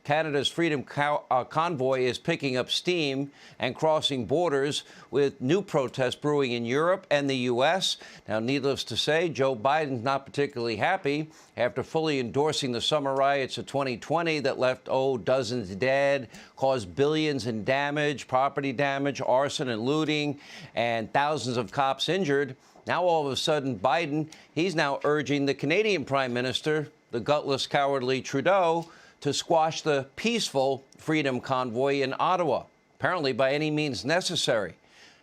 Canada's Freedom Convoy is picking up steam and crossing borders with new protests brewing in Europe and the U.S. Now, needless to say, Joe Biden's not particularly happy after fully endorsing the summer riots of 2020 that left, dozens dead, caused billions in damage, property damage, arson and looting, and thousands of cops injured. Now, all of a sudden, Biden, he's now urging the Canadian Prime Minister, the gutless, cowardly Trudeau, to squash the peaceful Freedom Convoy in Ottawa, apparently by any means necessary.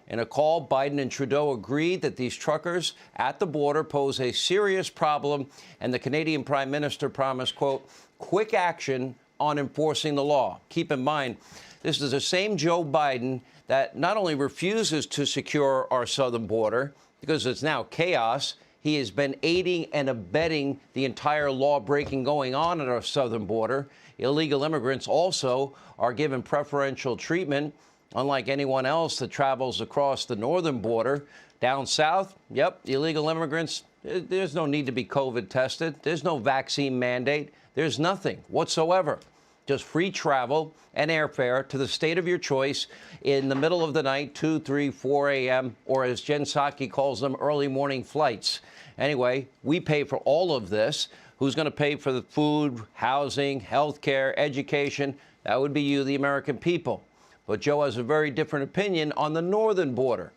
In a call, Biden and Trudeau agreed that these truckers at the border pose a serious problem, and the Canadian Prime Minister promised, quote, quick action on enforcing the law. Keep in mind, this is the same Joe Biden that not only refuses to secure our southern border, because it's now chaos, he has been aiding and abetting the entire law-breaking going on at our southern border. Illegal immigrants also are given preferential treatment, unlike anyone else that travels across the northern border. Down south, yep, illegal immigrants, there's no need to be COVID tested. There's no vaccine mandate. There's nothing whatsoever. Just free travel and airfare to the state of your choice in the middle of the night, 2, 3, 4 a.m., or as Jen Psaki calls them, early morning flights. Anyway, we pay for all of this. Who's going to pay for the food, housing, health care, education? That would be you, the American people. But Joe has a very different opinion on the northern border,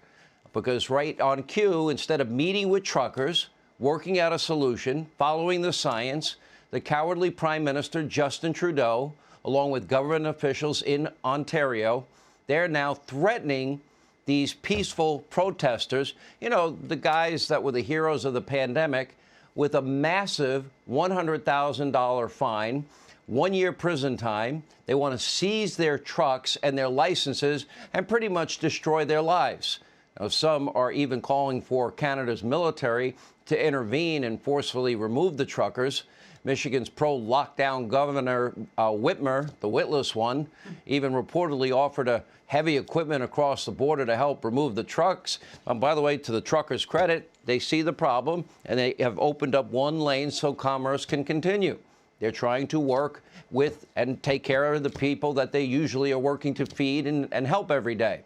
because right on cue, instead of meeting with truckers, working out a solution, following the science, the cowardly Prime Minister, Justin Trudeau, along with government officials in Ontario, they're now threatening these peaceful protesters, you know, the guys that were the heroes of the pandemic, with a massive $100,000 fine, 1 year prison time. They want to seize their trucks and their licenses and pretty much destroy their lives. Now, some are even calling for Canada's military to intervene and forcefully remove the truckers. Michigan's pro-lockdown governor, Whitmer, the witless one, even reportedly offered a heavy equipment across the border to help remove the trucks. And by the way, to the truckers' credit, they see the problem and they have opened up one lane so commerce can continue. They're trying to work with and take care of the people that they usually are working to feed and help every day.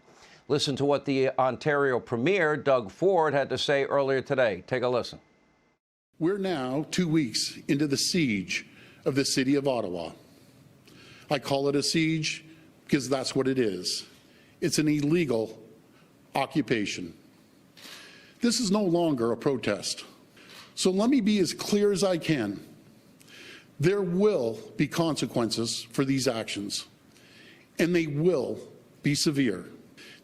Listen to what the Ontario Premier, Doug Ford, had to say earlier today. Take a listen. We're now 2 weeks into the siege of the city of Ottawa. I call it a siege because that's what it is. It's an illegal occupation. This is no longer a protest. So let me be as clear as I can. There will be consequences for these actions, and they will be severe.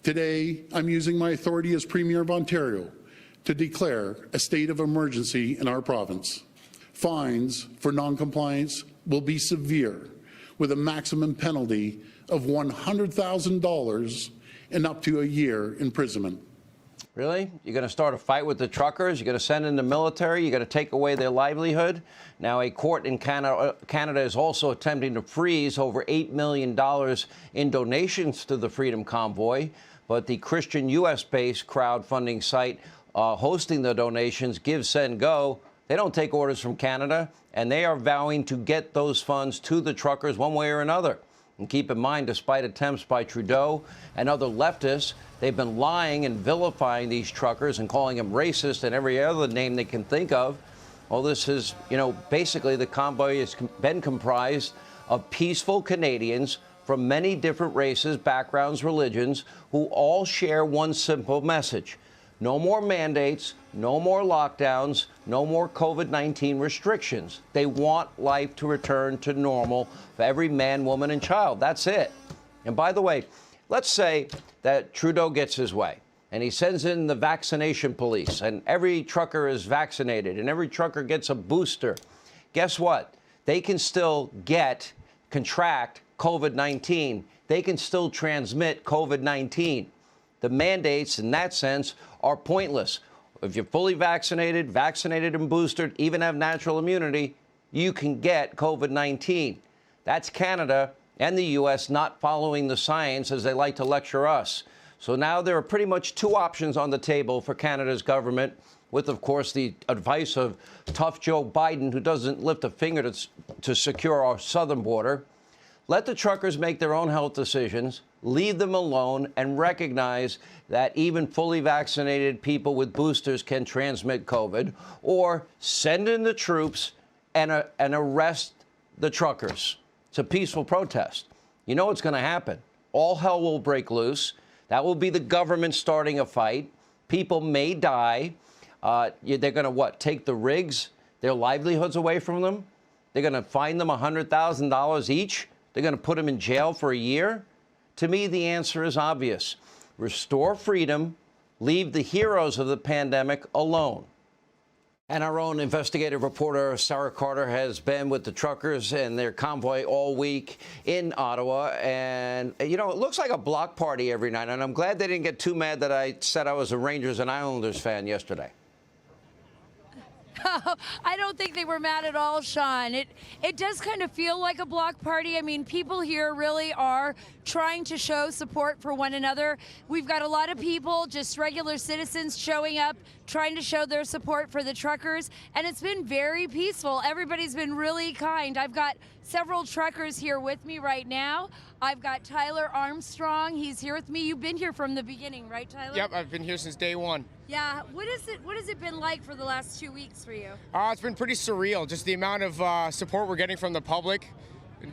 Today, I'm using my authority as Premier of Ontario to declare a state of emergency in our province. Fines for noncompliance will be severe, with a maximum penalty of $100,000 and up to a year imprisonment. Really? You're going to start a fight with the truckers? You're going to send in the military? You're going to take away their livelihood? Now, a court in Canada is also attempting to freeze over $8 million in donations to the Freedom Convoy. But the Christian U.S.-based crowdfunding site hosting the donations, Give, Send, Go, they don't take orders from Canada, and they are vowing to get those funds to the truckers one way or another. And keep in mind, despite attempts by Trudeau and other leftists, they've been lying and vilifying these truckers and calling them racist and every other name they can think of. Well, this is, basically the convoy has been comprised of peaceful Canadians from many different races, backgrounds, religions, who all share one simple message. No more mandates, no more lockdowns, no more COVID-19 restrictions. They want life to return to normal for every man, woman, and child. That's it. And by the way, let's say that Trudeau gets his way and he sends in the vaccination police and every trucker is vaccinated and every trucker gets a booster. Guess what? They can still contract COVID-19. They can still transmit COVID-19. The mandates, in that sense, are pointless. If you're fully vaccinated and boosted, even have natural immunity, you can get COVID-19. That's Canada and the U.S. not following the science as they like to lecture us. So now there are pretty much two options on the table for Canada's government, with, of course, the advice of tough Joe Biden, who doesn't lift a finger to secure our southern border. Let the truckers make their own health decisions, leave them alone, and recognize that even fully vaccinated people with boosters can transmit COVID, or send in the troops and arrest the truckers. It's a peaceful protest. You know what's going to happen. All hell will break loose. That will be the government starting a fight. People may die. They're going to, what, take the rigs, their livelihoods away from them? They're going to fine them $100,000 each? They're going to put them in jail for a year? To me, the answer is obvious. Restore freedom, leave the heroes of the pandemic alone. And our own investigative reporter, Sarah Carter, has been with the truckers and their convoy all week in Ottawa. And, you know, it looks like a block party every night. And I'm glad they didn't get too mad that I said I was a Rangers and Islanders fan yesterday. I don't think they were mad at all, Sean. It does kind of feel like a block party. I mean, people here really are trying to show support for one another. We've got a lot of people, just regular citizens, showing up, trying to show their support for the truckers, and it's been very peaceful. Everybody's been really kind. I've got several truckers here with me right now. I've got Tyler Armstrong. He's here with me. You've been here from the beginning, right, Tyler? Yep, I've been here since day one. Yeah. What has it been like for the last 2 weeks for you? It's been pretty surreal, just the amount of support we're getting from the public.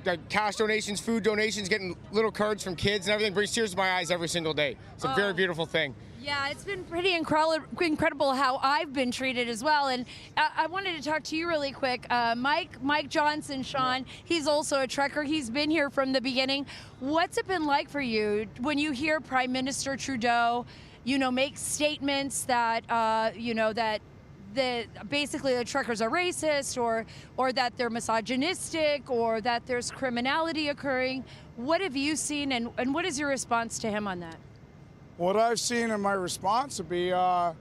The cash donations, food donations, getting little cards from kids and everything brings tears to my eyes every single day. It's a very beautiful thing. Yeah, it's been pretty incredible how I've been treated as well. And I wanted to talk to you really quick. Mike Johnson, Sean, he's also a trucker. He's been here from the beginning. What's it been like for you when you hear Prime Minister Trudeau, you know, make statements that, you know, that basically the truckers are racist or that they're misogynistic or that there's criminality occurring? What have you seen and what is your response to him on that? What I've seen in my response would be, I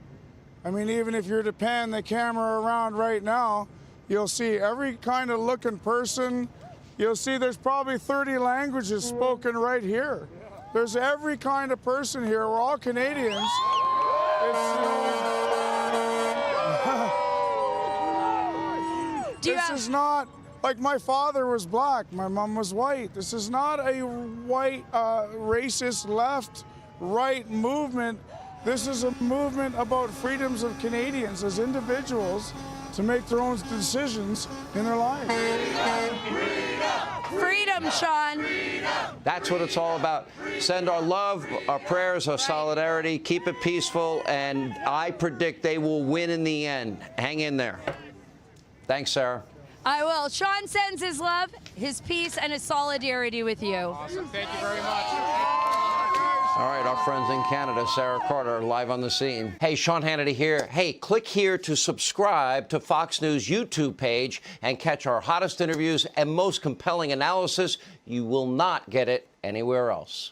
mean, even if you're to pan the camera around right now, you'll see every kind of looking person. You'll see there's probably 30 languages spoken right here. There's every kind of person here. We're all Canadians. This is not, like my father was black, my mom was white. This is not a white, racist, left, right movement. This is a movement about freedoms of Canadians as individuals to make their own decisions in their lives. Freedom, Sean. That's what it's all about. Send our love, our prayers, our solidarity. Keep it peaceful, and I predict they will win in the end. Hang in there. Thanks, Sarah. I will. Sean sends his love, his peace, and his solidarity with you. Awesome. Thank you very much. All right, our friends in Canada, Sarah Carter, live on the scene. Hey, Sean Hannity here. Hey, click here to subscribe to Fox News YouTube page and catch our hottest interviews and most compelling analysis. You will not get it anywhere else.